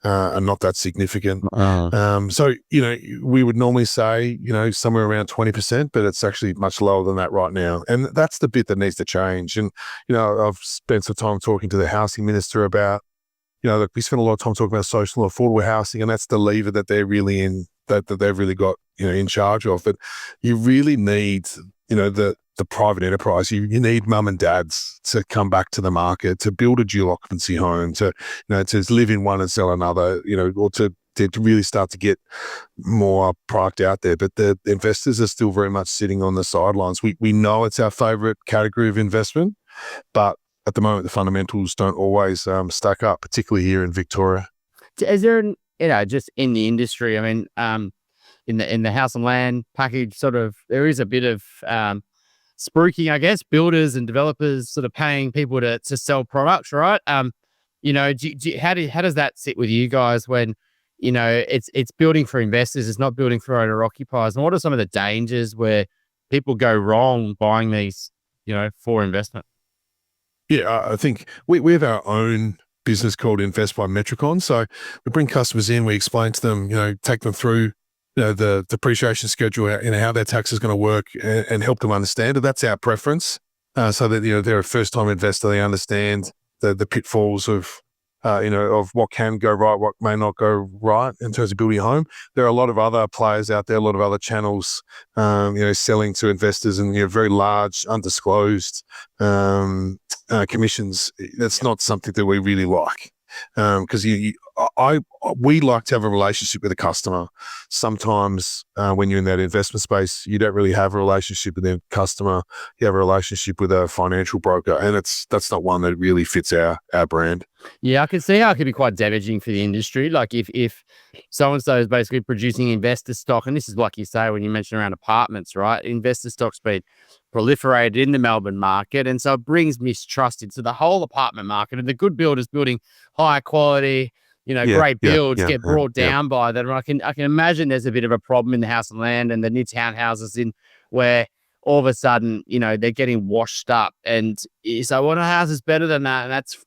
are not that significant. So, we would normally say, somewhere around 20%, but it's actually much lower than that right now. And that's the bit that needs to change. And, I've spent some time talking to the housing minister about, we spend a lot of time talking about social and affordable housing, and that's the lever that they're really in, that they've really got, in charge of. But you really need, the private enterprise. You need mum and dads to come back to the market, to build a dual occupancy home, to live in one and sell another, or to really start to get more product out there. But the investors are still very much sitting on the sidelines. We know it's our favorite category of investment, but at the moment, the fundamentals don't always stack up, particularly here in Victoria. Is there, just in the industry, I mean, in the house and land package, sort of, there is a bit of spruiking, I guess, builders and developers sort of paying people to sell products, right? How does that sit with you guys when, it's building for investors, it's not building for owner occupiers? And what are some of the dangers where people go wrong buying these, for investment? Yeah, I think we have our own business called Invest by Metricon. So we bring customers in, we explain to them, take them through, the depreciation schedule, how their tax is going to work, and help them understand it. That's our preference, so that they're a first-time investor. They understand the pitfalls of of what can go right, what may not go right in terms of building a home. There are a lot of other players out there, a lot of other channels, selling to investors, and very large, undisclosed commissions. That's not something that we really like, because we like to have a relationship with a customer. Sometimes when you're in that investment space, you don't really have a relationship with the customer. You have a relationship with a financial broker, and that's not one that really fits our brand. Yeah, I can see how it could be quite damaging for the industry. Like if so-and-so is basically producing investor stock, and this is like you say when you mention around apartments, right? Investor stock's been proliferated in the Melbourne market, and so it brings mistrust into the whole apartment market. And the good builders building high quality, great builds get brought down by that. And I can imagine there's a bit of a problem in the house and land and the new townhouses in where all of a sudden, they're getting washed up, and so what a house is better than that, and that's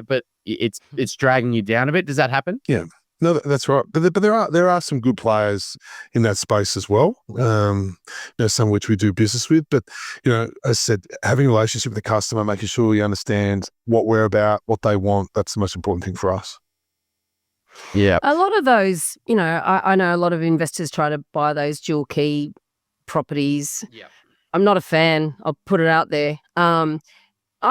but it's dragging you down a bit. Does that happen? Yeah. No, that's right. But there are some good players in that space as well. Some of which we do business with. But as I said, having a relationship with the customer, making sure we understand what we're about, what they want, that's the most important thing for us. Yeah. A lot of those, I know a lot of investors try to buy those dual key properties. Yeah. I'm not a fan. I'll put it out there. I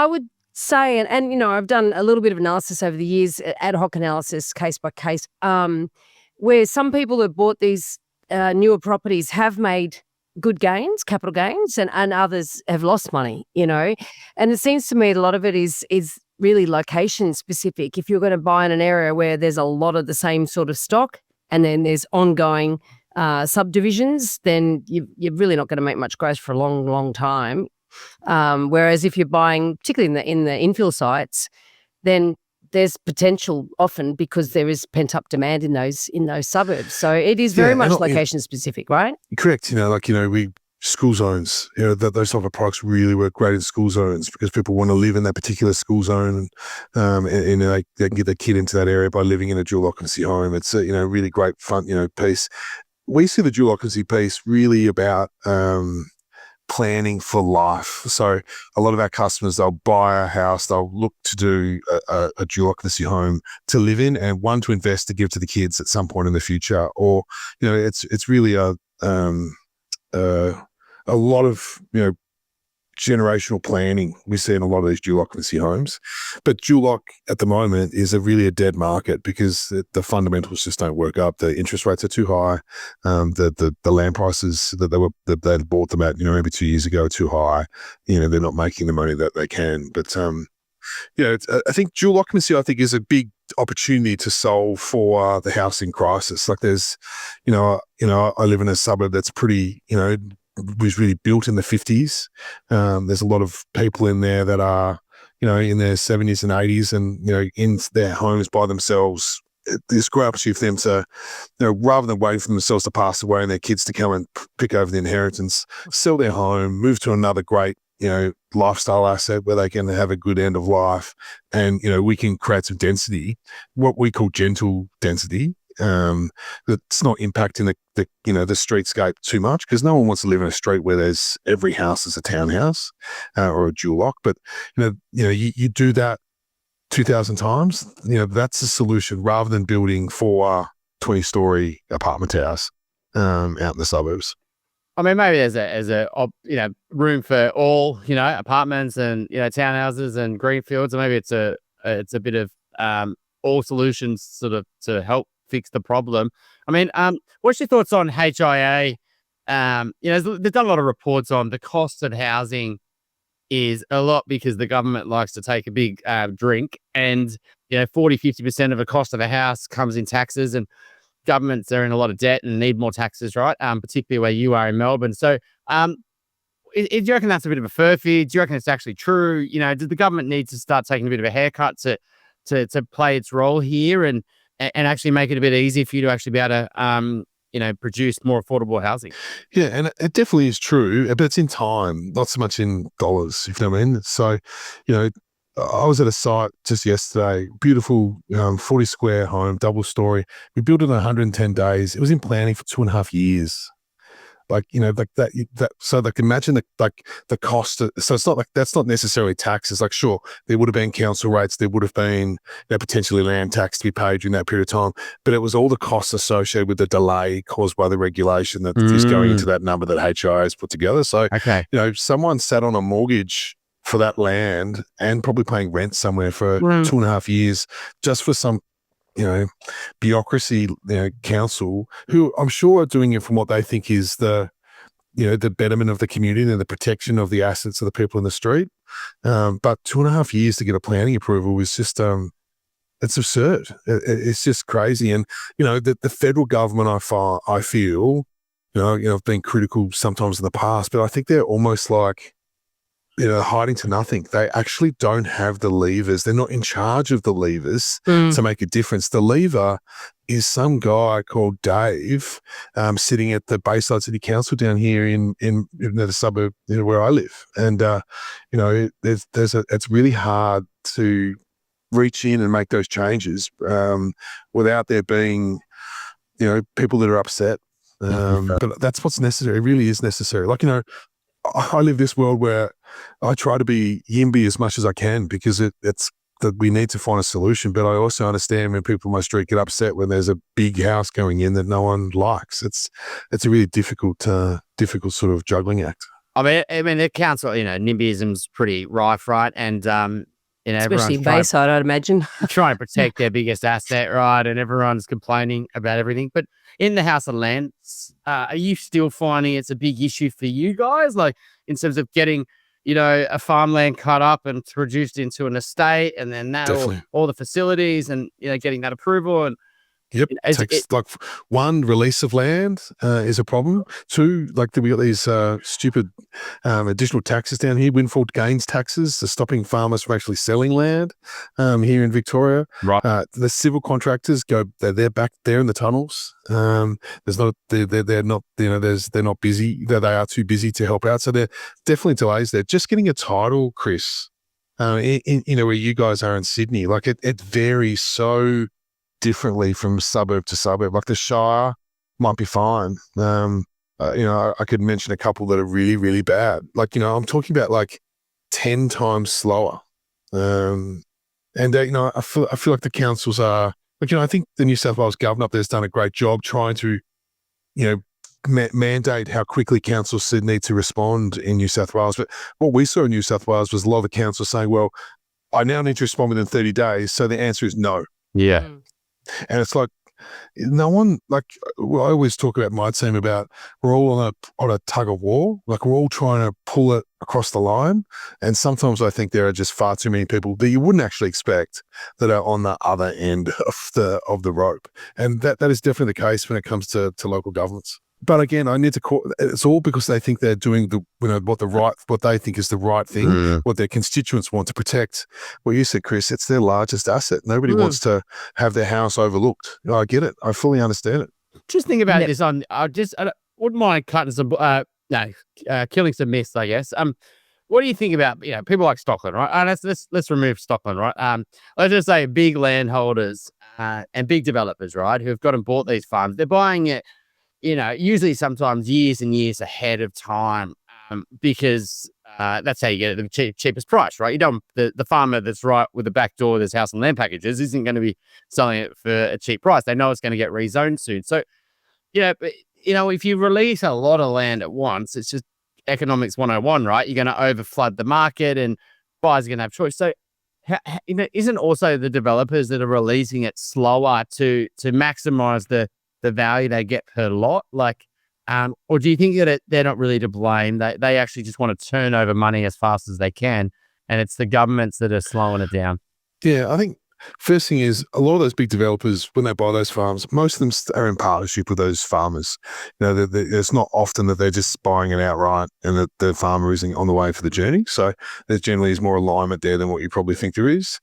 would say, and I've done a little bit of analysis over the years, ad hoc analysis, case by case, where some people who bought these newer properties have made good gains, capital gains, and others have lost money, And it seems to me a lot of it is really location specific. If you're going to buy in an area where there's a lot of the same sort of stock, and then there's ongoing subdivisions, then you're really not going to make much growth for a long, long time. Whereas if you're buying, particularly in the infill sites, then there's potential often because there is pent up demand in those suburbs. So it is very much location specific, right? Correct. We school zones. Those type of products really work great in school zones because people want to live in that particular school zone, and they can get their kid into that area by living in a dual occupancy home. It's a really great fun piece. We see the dual occupancy piece really about planning for life. So a lot of our customers, they'll buy a house, they'll look to do a dual occupancy home to live in, and one to invest to give to the kids at some point in the future. Or it's really a lot of generational planning we see in a lot of these dual occupancy homes. But dual occ at the moment is really a dead market because the fundamentals just don't work up. The interest rates are too high. The land prices that they bought them at maybe 2 years ago are too high. They're not making the money that they can. But I think dual occupancy is a big opportunity to solve for the housing crisis. Like there's I live in a suburb that's pretty was really built in the 50s. There's a lot of people in there that are, in their 70s and 80s and, in their homes by themselves, this great opportunity for them to, rather than waiting for themselves to pass away and their kids to come and pick over the inheritance, sell their home, move to another great, lifestyle asset where they can have a good end of life. And, we can create some density, what we call gentle density, that's not impacting the streetscape too much, because no one wants to live in a street where there's every house is a townhouse or a dual lock. But, you do that 2,000 times, that's a solution rather than building 4 20-story apartment house out in the suburbs. I mean, maybe there's a room for all, apartments and, townhouses and greenfields. Or maybe it's a bit of all solutions sort of to help fix the problem. I mean, what's your thoughts on HIA? They've done a lot of reports on the cost of housing is a lot because the government likes to take a big drink, and 40-50% of the cost of a house comes in taxes, and governments are in a lot of debt and need more taxes, right? Particularly where you are in Melbourne. So do you reckon that's a bit of a furphy? Do you reckon it's actually true? Does the government need to start taking a bit of a haircut to play its role here and actually make it a bit easier for you to actually be able to produce more affordable housing? Yeah, and it definitely is true, but it's in time, not so much in dollars, if you know what I mean. So, I was at a site just yesterday, beautiful 40 square home, double story. We built it in 110 days. It was in planning for 2.5 years. So imagine the cost. So it's not like that's not necessarily taxes. Like, sure, there would have been council rates, there would have been potentially land tax to be paid during that period of time, but it was all the costs associated with the delay caused by the regulation that is going into that number that HIA has put together. So, someone sat on a mortgage for that land and probably paying rent somewhere for 2.5 years just for some bureaucracy, council, who I'm sure are doing it from what they think is the betterment of the community and the protection of the assets of the people in the street. But 2.5 years to get a planning approval is just, it's absurd. It's just crazy. And, the federal government, I feel, I've been critical sometimes in the past, but I think they're almost like, hiding to nothing. They actually don't have the levers. They're not in charge of the levers to make a difference. The lever is some guy called Dave sitting at the Bayside City Council down here in the suburb where I live. And, it's really hard to reach in and make those changes without there being, people that are upset. But that's what's necessary. It really is necessary. Like, I live this world where I try to be YIMBY as much as I can because it's that we need to find a solution. But I also understand when people in my street get upset when there's a big house going in that no one likes. It's a really difficult sort of juggling act. I mean, the council, NIMBYism's pretty rife, right? And especially Bayside, I'd imagine, trying to protect their biggest asset, right? And everyone's complaining about everything. But in the House of Lands, are you still finding it's a big issue for you guys? Like in terms of getting, a farmland cut up and reduced into an estate, and then all the facilities and, getting that approval and. Yep. Like one, release of land is a problem. Two, like we got these stupid additional taxes down here, windfall gains taxes, stopping farmers from actually selling land here in Victoria. Right. The civil contractors they're back there in the tunnels. They're not busy. They are too busy to help out. So there are definitely delays there. Just getting a title, Chris, where you guys are in Sydney, like it varies so differently from suburb to suburb. Like the Shire might be fine. I could mention a couple that are really, really bad. Like, I'm talking about like 10 times slower. I feel like the councils are, I think the New South Wales government up there's done a great job trying to, mandate how quickly councils need to respond in New South Wales. But what we saw in New South Wales was a lot of the councils saying, well, I now need to respond within 30 days. So the answer is no. Yeah. And it's like, no one, like, well, I always talk about my team about we're all on a tug of war. Like we're all trying to pull it across the line. And sometimes I think there are just far too many people that you wouldn't actually expect that are on the other end of the rope. And that is definitely the case when it comes to local governments. But again, I need to call. It's all because they think they're doing what they think is the right thing, what their constituents want to protect. Well, you said, Chris, it's their largest asset. Nobody wants to have their house overlooked. I get it. I fully understand it. Just think about this. I wouldn't mind cutting some, killing some myths, I guess. What do you think about people like Stockland, right? Let's remove Stockland, right? Let's just say big landholders and big developers, right, who have got and bought these farms. They're buying it, usually sometimes years and years ahead of time, because that's how you get it the cheapest price, right? You don't the farmer that's right with the back door, there's house and land packages, isn't going to be selling it for a cheap price. They know it's going to get rezoned soon. So, if you release a lot of land at once, it's just economics 101, right? You're going to overflood the market and buyers are going to have choice. So, isn't also the developers that are releasing it slower to maximize the value they get per lot? Or do you think that they're not really to blame? They actually just want to turn over money as fast as they can, and it's the governments that are slowing it down? Yeah, I think first thing is a lot of those big developers, when they buy those farms, most of them are in partnership with those farmers. It's not often that they're just buying it outright and that the farmer isn't on the way for the journey. So there generally is more alignment there than what you probably think there is.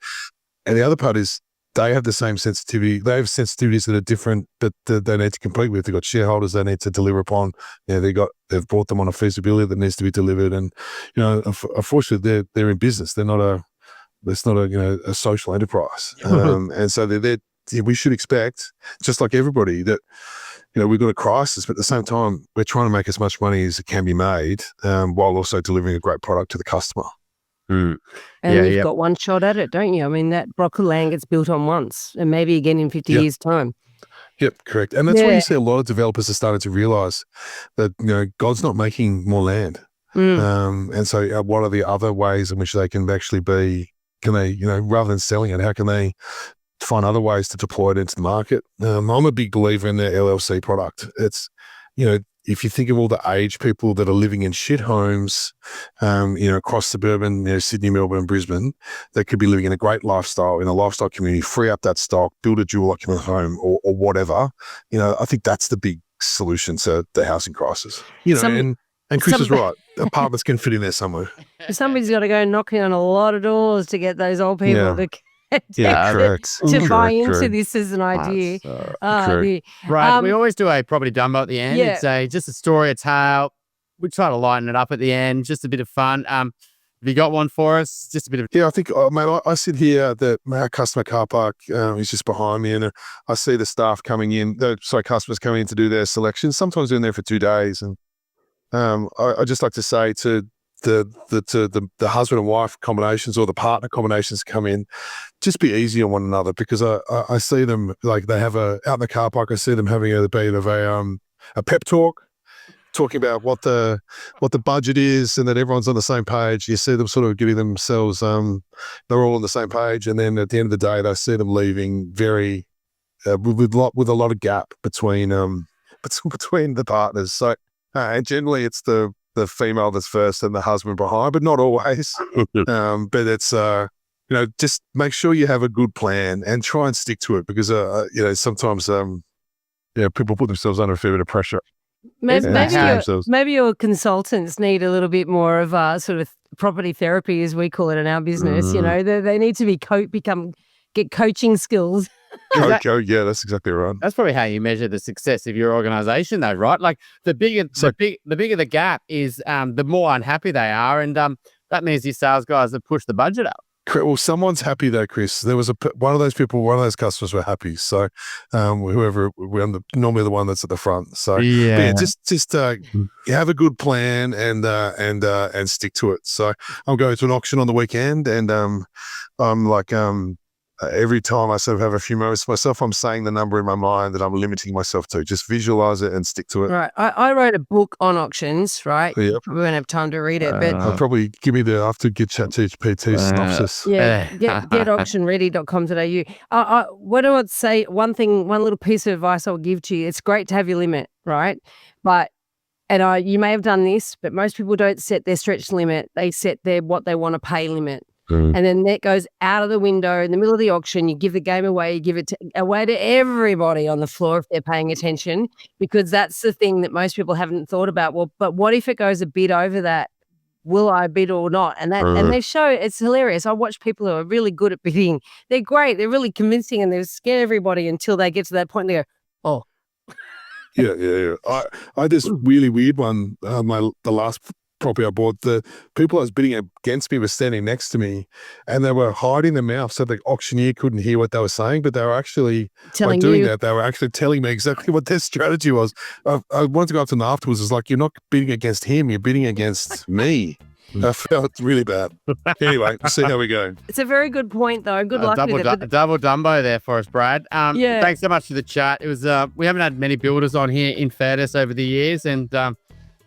And the other part is they have the same sensitivity. They have sensitivities that are different that they need to compete with. They've got shareholders they need to deliver upon. They've brought them on a feasibility that needs to be delivered. And, unfortunately, they're in business. It's not a social enterprise. And so we should expect, just like everybody, that, we've got a crisis, but at the same time, we're trying to make as much money as it can be made, while also delivering a great product to the customer. And you've got one shot at it, don't you? I mean, that block of land gets built on once and maybe again in 50 years' time. Yep, correct. And that's why you see a lot of developers are starting to realize that, God's not making more land. And so what are the other ways in which they can actually rather than selling it, how can they find other ways to deploy it into the market? I'm a big believer in the LLC product. It's, if you think of all the aged people that are living in shit homes, across suburban, Sydney, Melbourne, and Brisbane, that could be living in a great lifestyle, in a lifestyle community, free up that stock, build a dual occupant home or whatever. I think that's the big solution to the housing crisis. And Chris is right. Apartments can fit in there somewhere. Somebody's got to go knocking on a lot of doors to get those old people to buy into this as an idea. Right. We always do a property dumbo at the end. It's just a story, a tale. We try to lighten it up at the end, just a bit of fun. Have you got one for us? Just a bit of... Yeah, I think, mate, I sit here at our customer car park is just behind me, and I see the staff coming in, customers coming in to do their selection. Sometimes they're in there for 2 days, and I just like to say to the husband and wife combinations or the partner combinations come in, just be easy on one another, because I see them, like, they have out in the car park, I see them having a bit of a pep talk, talking about what the budget is and that everyone's on the same page. You see them sort of giving themselves, they're all on the same page, and then at the end of the day, they see them leaving very with a lot of gap between the partners. So. And generally, it's the female that's first and the husband behind, but not always. But it's just make sure you have a good plan and try and stick to it, because sometimes people put themselves under a fair bit of pressure. Maybe your consultants need a little bit more of sort of property therapy, as we call it in our business. They need to get coaching skills. Yeah, that's exactly right. That's probably how you measure the success of your organization, though, right? Like the bigger the gap is, the more unhappy they are, and that means your sales guys have pushed the budget up. Well, someone's happy though, Chris. There was one of those customers were happy. So whoever, we're normally the one that's at the front. So just have a good plan and stick to it. So I'm going to an auction on the weekend, and I'm like, every time I sort of have a few moments to myself, I'm saying the number in my mind that I'm limiting myself to. Just visualize it and stick to it. Right. I wrote a book on auctions, right? Yep. We won't have time to read it, but I'll probably give me I have to get ChatGPT synopsis. Get auctionready.com.au. What do I say? One little piece of advice I'll give to you. It's great to have your limit, right? But you may have done this, but most people don't set their stretch limit. They set their what they want to pay limit. Mm. And then that goes out of the window in the middle of the auction. You give the game away, you give it away to everybody on the floor if they're paying attention, because that's the thing that most people haven't thought about. Well, but what if it goes a bit over that? Will I bid or not? And and they show, it's hilarious. I watch people who are really good at bidding. They're great. They're really convincing and they scare everybody until they get to that point and they go, oh. Yeah. I had this really weird one. The last property I bought, the people I was bidding against me were standing next to me and they were hiding their mouth so the auctioneer couldn't hear what they were saying, but they were actually, by doing that, they were actually telling me exactly what their strategy was. I wanted to go up to them afterwards. It's like, you're not bidding against him, you're bidding against me. I felt really bad. Anyway, we'll see how we go. It's a very good point, though. Good luck with it. Double dumbo there for us, Brad. Yeah. Thanks so much for the chat. It was we haven't had many builders on here in fairness over the years, and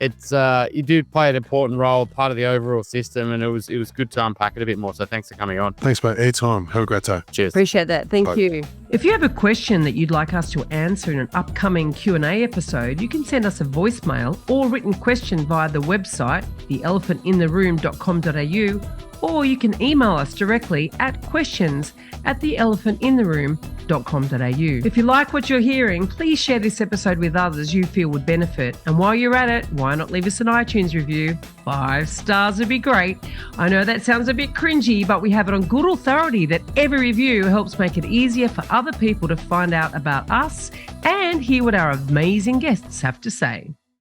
it's you do play an important role, part of the overall system, and it was good to unpack it a bit more. So thanks for coming on. Thanks, mate. Anytime. Have a great day. Cheers. Appreciate that. Thank you. If you have a question that you'd like us to answer in an upcoming Q&A episode, you can send us a voicemail or written question via the website, theelephantintheroom.com.au, or you can email us directly at questions@theelephantintheroom.com.au. If you like what you're hearing, please share this episode with others you feel would benefit. And while you're at it, why not leave us an iTunes review? 5 stars would be great. I know that sounds a bit cringy, but we have it on good authority that every review helps make it easier for other people to find out about us and hear what our amazing guests have to say.